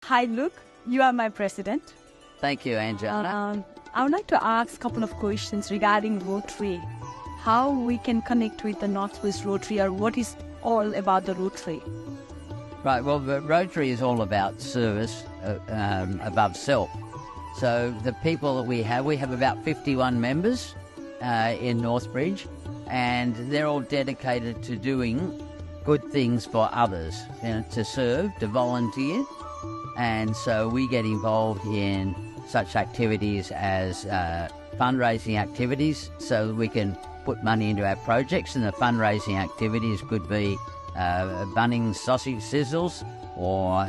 Hi, Luke. You are my president. Thank you, Angela. I would like to ask a couple of questions regarding Rotary. How we can connect with the Northbridge Rotary, or what is all about the Rotary? Right, well, the Rotary is all about service above self. So the people that we have about 51 members in Northbridge, and they're all dedicated to doing good things for others, to serve, to volunteer. And so we get involved in such activities as fundraising activities, so we can put money into our projects. And the fundraising activities could be Bunnings sausage sizzles, or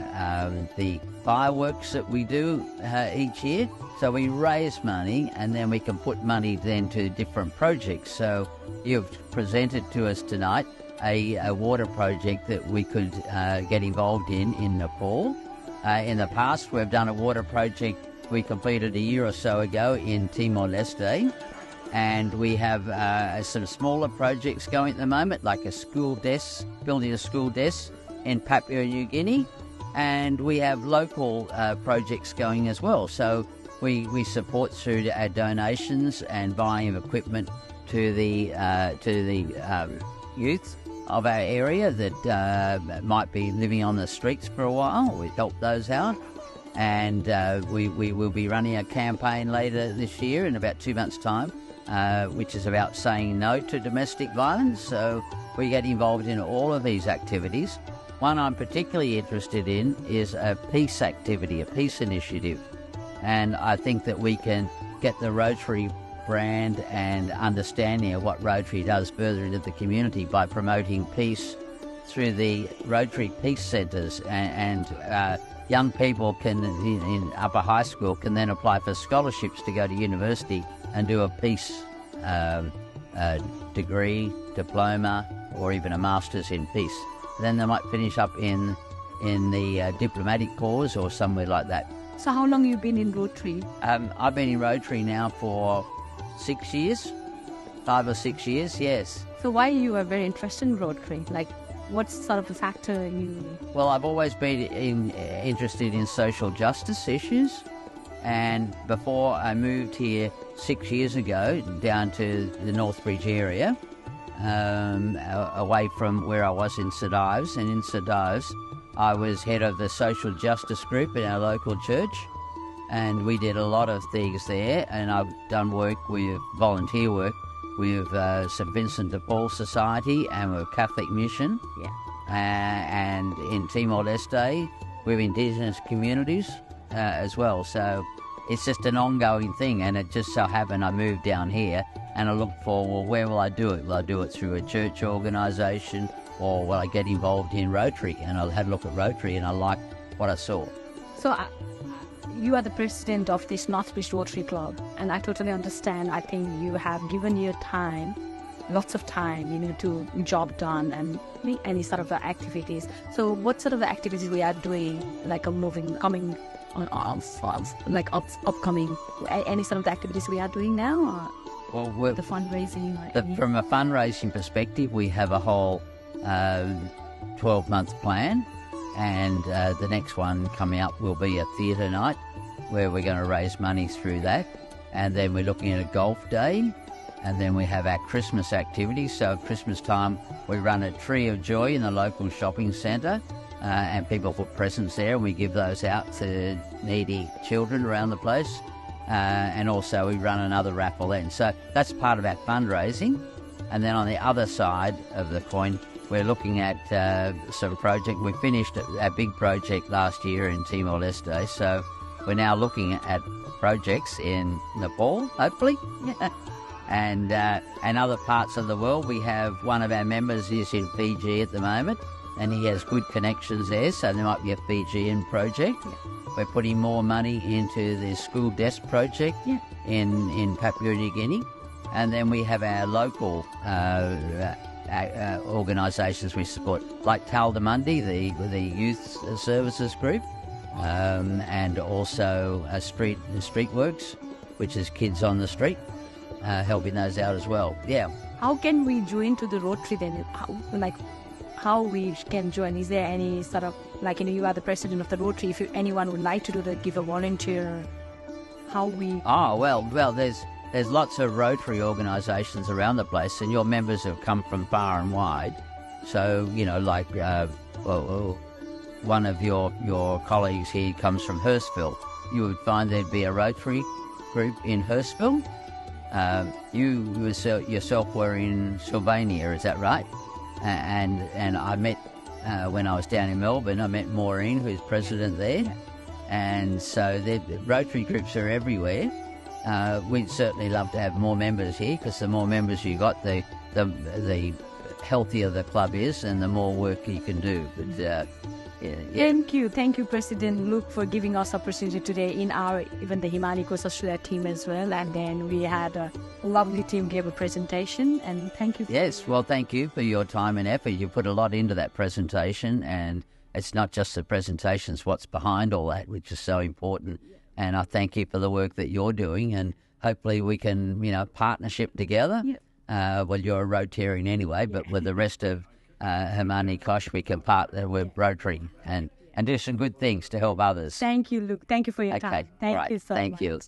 the fireworks that we do each year. So we raise money, and then we can put money then to different projects. So you've presented to us tonight a water project that we could get involved in Nepal. In the past, we've done a water project we completed a year or so ago in Timor-Leste, and we have some smaller projects going at the moment, like a school desk, building a school desk in Papua New Guinea, and we have local projects going as well. So we support through our donations and buying of equipment to the youth of our area that might be living on the streets for a while. We help those out. And we will be running a campaign later this year in about 2 months' time, which is about saying no to domestic violence. So we get involved in all of these activities. One I'm particularly interested in is a peace activity, a peace initiative. And I think that we can get the Rotary brand and understanding of what Rotary does further into the community by promoting peace through the Rotary Peace Centres, and young people can, in upper high school, can then apply for scholarships to go to university and do a peace degree, diploma, or even a master's in peace. Then they might finish up in the diplomatic corps or somewhere like that. So how long have you been in Rotary? I've been in Rotary now for 6 years, 5 or 6 years, yes. So why you are very interested in Rotary? Like, what's sort of the factor you... Well, I've always been interested in social justice issues, and before I moved here 6 years ago down to the Northbridge area, away from where I was in St Ives, and in St Ives I was head of the social justice group in our local church, and we did a lot of things there, and I've done volunteer work with St Vincent de Paul Society and with Catholic Mission, and in Timor-Leste with Indigenous communities as well. So it's just an ongoing thing, and it just so happened I moved down here, and I looked for, well, where will I do it? Will I do it through a church organisation, or will I get involved in Rotary? And I had a look at Rotary, and I liked what I saw. So you are the president of this Northbridge Rotary Club, and I totally understand. I think you have given your time, lots of time, to job done and any sort of activities. So what sort of activities we are doing, like upcoming, any sort of activities we are doing now? Or well, the fundraising? From a fundraising perspective, we have a whole 12-month plan. And the next one coming up will be a theatre night, where we're going to raise money through that. And then we're looking at a golf day. And then we have our Christmas activities. So at Christmas time, we run a Tree of Joy in the local shopping centre, and people put presents there, and we give those out to needy children around the place. And also we run another raffle then. So that's part of our fundraising. And then on the other side of the coin, we're looking at some project. We finished a big project last year in Timor-Leste, so we're now looking at projects in Nepal, hopefully, and other parts of the world. We have one of our members is in Fiji at the moment, and he has good connections there, so there might be a Fijian project. We're putting more money into the school desk project in Papua New Guinea, and then we have our local organisations we support, like Taldamundi, the youth services group, and also Street Works, which is kids on the street, helping those out as well. Yeah. How can we join to the Rotary then? How we can join? Is there any sort of like, you are the president of the Rotary. If anyone would like to give a volunteer, how we... Oh, well, there's lots of Rotary organisations around the place, and your members have come from far and wide. So, like, one of your colleagues here comes from Hurstville. You would find there'd be a Rotary group in Hurstville. You yourself were in Sylvania, is that right? And I met, when I was down in Melbourne, I met Maureen, who's president there. And so the Rotary groups are everywhere. We'd certainly love to have more members here, because the more members you got, the healthier the club is and the more work you can do. But yeah. Thank you, President Luke, for giving us opportunity today in even the Himani Coast Australia team as well. And then we had a lovely team gave a presentation, and thank you. Yes, well, thank you for your time and effort. You put a lot into that presentation, and it's not just the presentation, it's what's behind all that, which is so important. And I thank you for the work that you're doing, and hopefully we can, partnership together. Yep. Well, you're a Rotarian anyway, but with the rest of Himani Kosh, we can partner with Rotary and do some good things to help others. Thank you, Luke. Thank you for your time. Thank you so much. Thank you.